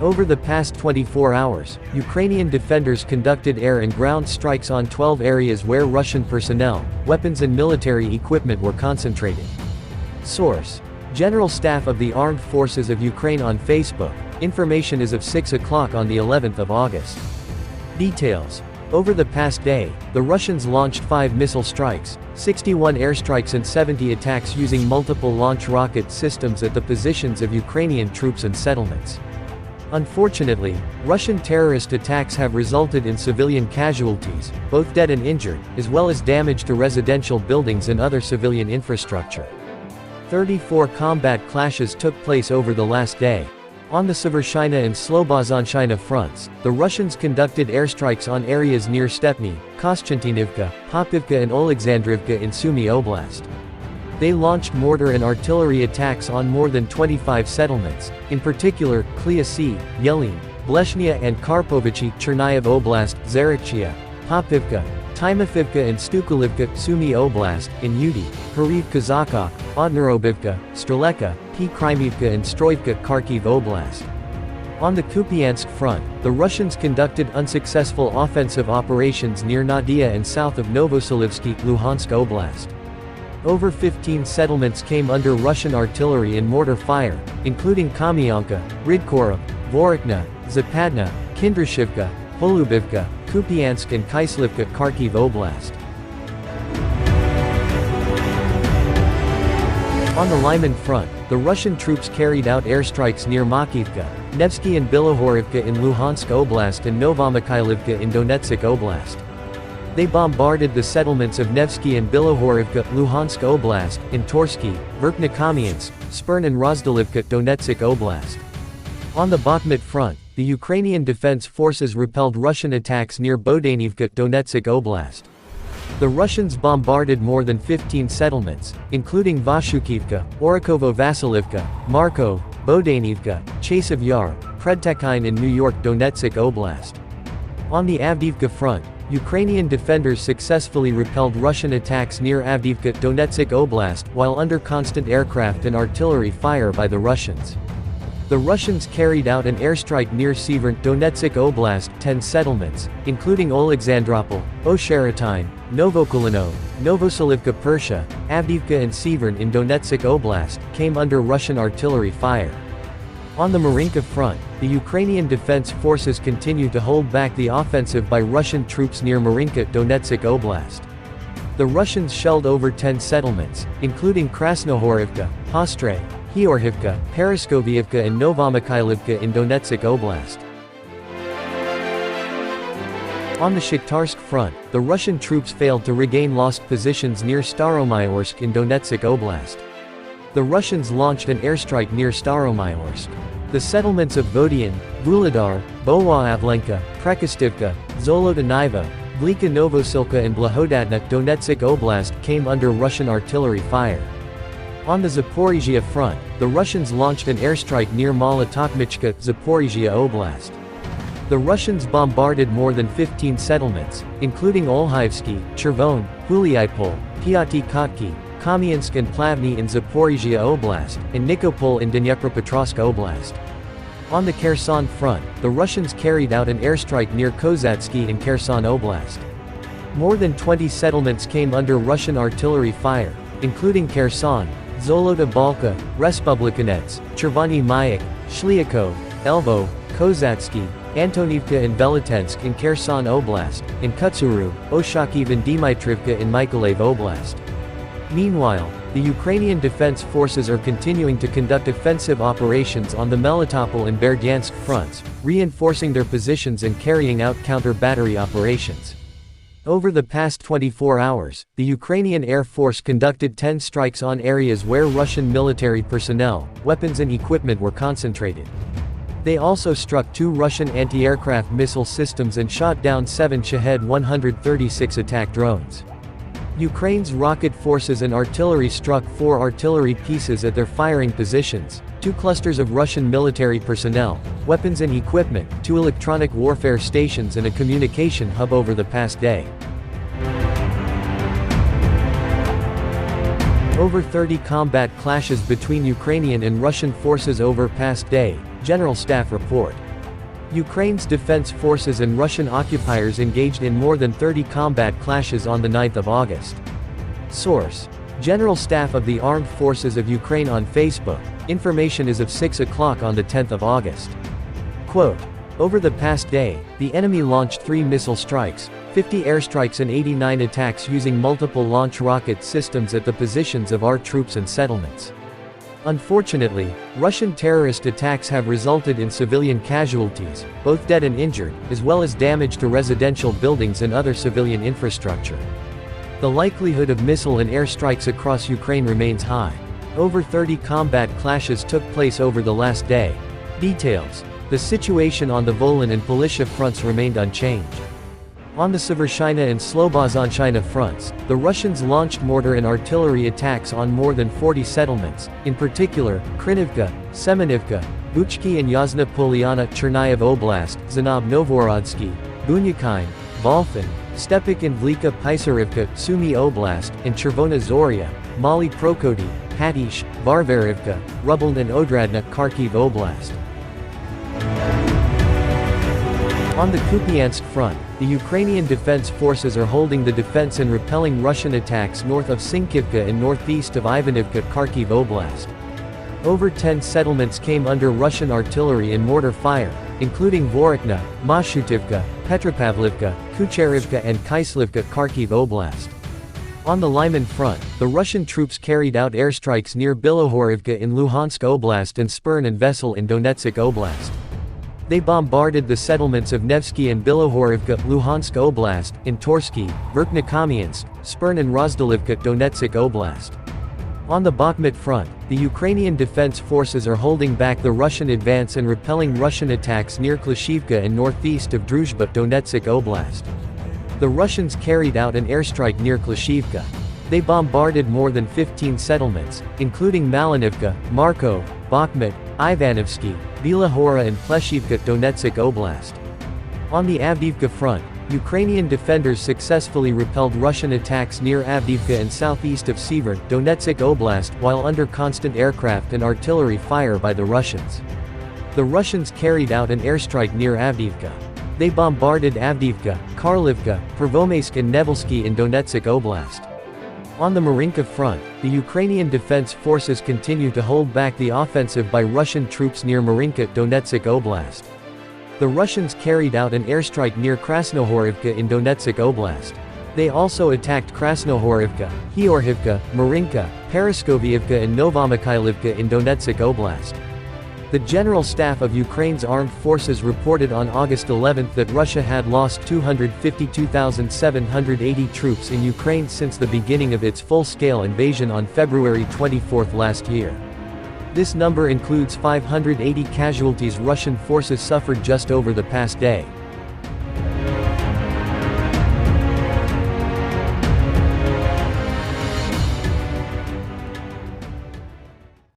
Over the past 24 hours, Ukrainian defenders conducted air and ground strikes on 12 areas where Russian personnel, weapons and military equipment were concentrated. Source: General Staff of the Armed Forces of Ukraine on Facebook. Information is of 6 o'clock on the 11th of August. Details: over the past day, the Russians launched 5 missile strikes, 61 airstrikes and 70 attacks using multiple launch rocket systems at the positions of Ukrainian troops and settlements. Unfortunately, Russian terrorist attacks have resulted in civilian casualties, both dead and injured, as well as damage to residential buildings and other civilian infrastructure. 34 combat clashes took place over the last day. On the Severshchina and Slobozhenshchina fronts, the Russians conducted airstrikes on areas near Stepny, Kostantinivka, Popivka and Oleksandrivka in Sumy Oblast. They launched mortar and artillery attacks on more than 25 settlements, in particular, Kliasy, Yelin, Bleshnya and Karpovichy, Chernihiv Oblast, Zarychia, Popivka, Timofivka and Stukulivka, Sumy Oblast, in Udi, Hariv Kazakok, Odnerobivka, Streleka, Krymivka and Stroivka, Kharkiv Oblast. On the Kupiansk front, the Russians conducted unsuccessful offensive operations near Nadia and south of Novoselivsky, Luhansk Oblast. Over 15 settlements came under Russian artillery and mortar fire, including Kamyanka, Rydkorov, Vorokna, Zapadna, Kindrashivka, Polubivka, Kupiansk and Kyslivka, Kharkiv Oblast. On the Lyman front, the Russian troops carried out airstrikes near Makivka, Nevsky and Bilohorivka in Luhansk Oblast and Novomykhailivka in Donetsk Oblast. They bombarded the settlements of Nevsky and Bilohorivka, Luhansk Oblast, in Torsky, Verkhnekamiansk, Spern and Rozdalivka, Donetsk Oblast. On the Bakhmut front, the Ukrainian Defense Forces repelled Russian attacks near Bodanivka, Donetsk Oblast. The Russians bombarded more than 15 settlements, including Vashukivka, Orikovo-Vasilivka, Marko, Bodanivka, Chasev Yar, Predtekine in New York, Donetsk Oblast. On the Avdiivka front, Ukrainian defenders successfully repelled Russian attacks near Avdiivka, Donetsk Oblast, while under constant aircraft and artillery fire by the Russians. The Russians carried out an airstrike near Sievern, Donetsk Oblast. 10 settlements, including Oleksandropol, Osheretine, Novokulino, Novoselivka Persha, Avdiivka and Sievern in Donetsk Oblast, came under Russian artillery fire. On the Marinka front, the Ukrainian Defense Forces continue to hold back the offensive by Russian troops near Marinka, Donetsk Oblast. The Russians shelled over 10 settlements, including Krasnohorivka, Postre, Hiorhivka, Paraskoviivka and Novomykhailivka in Donetsk Oblast. On the Shakhtarsk front, the Russian troops failed to regain lost positions near Staromyorsk in Donetsk Oblast. The Russians launched an airstrike near Staromyorsk. The settlements of Vodian, Vuhledar, Bowaavlenka, Prekostivka, Zolotaniva, Vlika Novosilka and Blahodatna, Donetsk Oblast, came under Russian artillery fire. On the Zaporizhia front, the Russians launched an airstrike near Malotokmichka, Zaporizhia Oblast. The Russians bombarded more than 15 settlements, including Olhaivsky, Chervon, Huliaipol, Piaty Kotki, Kamiansk and Plavny in Zaporizhia Oblast, and Nikopol in Dnipropetrovsk Oblast. On the Kherson front, the Russians carried out an airstrike near Kozatsky in Kherson Oblast. More than 20 settlements came under Russian artillery fire, including Kherson, Zolota Balka, Respublikanets, Chervony Mayak, Shliakov, Elvo, Kozatsky, Antonivka and Velitensk in Kherson Oblast, and Kutsuru, Oshakiv and Dmitrivka in Mykolaiv Oblast. Meanwhile, the Ukrainian Defense Forces are continuing to conduct offensive operations on the Melitopol and Berdyansk fronts, reinforcing their positions and carrying out counter-battery operations. Over the past 24 hours, the Ukrainian Air Force conducted 10 strikes on areas where Russian military personnel, weapons and equipment were concentrated. They also struck 2 Russian anti-aircraft missile systems and shot down 7 Shahed 136 attack drones. Ukraine's rocket forces and artillery struck 4 artillery pieces at their firing positions, 2 clusters of Russian military personnel, weapons and equipment, 2 electronic warfare stations and a communication hub over the past day. Over 30 combat clashes between Ukrainian and Russian forces over past day, General Staff report. Ukraine's defense forces and Russian occupiers engaged in more than 30 combat clashes on the 9th of August. Source: General Staff of the Armed Forces of Ukraine on Facebook. Information is of 6 o'clock on the 10th of August. Quote, "Over the past day, the enemy launched 3 missile strikes, 50 airstrikes and 89 attacks using multiple launch rocket systems at the positions of our troops and settlements. Unfortunately, Russian terrorist attacks have resulted in civilian casualties, both dead and injured, as well as damage to residential buildings and other civilian infrastructure. The likelihood of missile and air strikes across Ukraine remains high. Over 30 combat clashes took place over the last day. Details: the situation on the Volyn and Polishcha fronts remained unchanged. On the Severshina and Slobozhanshina fronts, the Russians launched mortar and artillery attacks on more than 40 settlements, in particular, Krinivka, Semenivka, Buchki and Yasna Polyana, Chernyaev Oblast, Zanob Novorodsky, Bunyakine, Volfin, Stepik and Vlika Pisarivka, Sumy Oblast, and Chervona Zoria, Mali Prokody, Hatish, Varvarivka, Rubeln and Odradna, Kharkiv Oblast. On the Kupiansk front, the Ukrainian defense forces are holding the defense and repelling Russian attacks north of Sinkivka and northeast of Ivanivka, Kharkiv Oblast. Over 10 settlements came under Russian artillery and mortar fire, including Vorokna, Mashutivka, Petropavlivka, Kucherivka and Kyslivka, Kharkiv Oblast. On the Lyman front, the Russian troops carried out airstrikes near Bilohorivka in Luhansk Oblast and Spern and Vesel in Donetsk Oblast. They bombarded the settlements of Nevsky and Bilohorivka, Luhansk Oblast, in Torsky, Verkhnekamiansk, Spern and Rozdalivka, Donetsk Oblast. On the Bakhmut front, the Ukrainian defense forces are holding back the Russian advance and repelling Russian attacks near Klishivka and northeast of Druzhba, Donetsk Oblast. The Russians carried out an airstrike near Klishivka. They bombarded more than 15 settlements, including Malinivka, Marko, Bakhmut, Ivanovsky, Bilahora and Pleshivka, Donetsk Oblast. On the Avdiivka front, Ukrainian defenders successfully repelled Russian attacks near Avdiivka and southeast of Sievert, Donetsk Oblast, while under constant aircraft and artillery fire by the Russians. The Russians carried out an airstrike near Avdiivka. They bombarded Avdiivka, Karlivka, Pervomaisk and Nevelsky in Donetsk Oblast. On the Marinka front, the Ukrainian defense forces continue to hold back the offensive by Russian troops near Marinka, Donetsk Oblast. The Russians carried out an airstrike near Krasnohorivka in Donetsk Oblast. They also attacked Krasnohorivka, Heorhivka, Marinka, Paraskoviivka and Novomykhailivka in Donetsk Oblast. The General Staff of Ukraine's armed forces reported on August 11 that Russia had lost 252,780 troops in Ukraine since the beginning of its full-scale invasion on February 24 last year. This number includes 580 casualties Russian forces suffered just over the past day.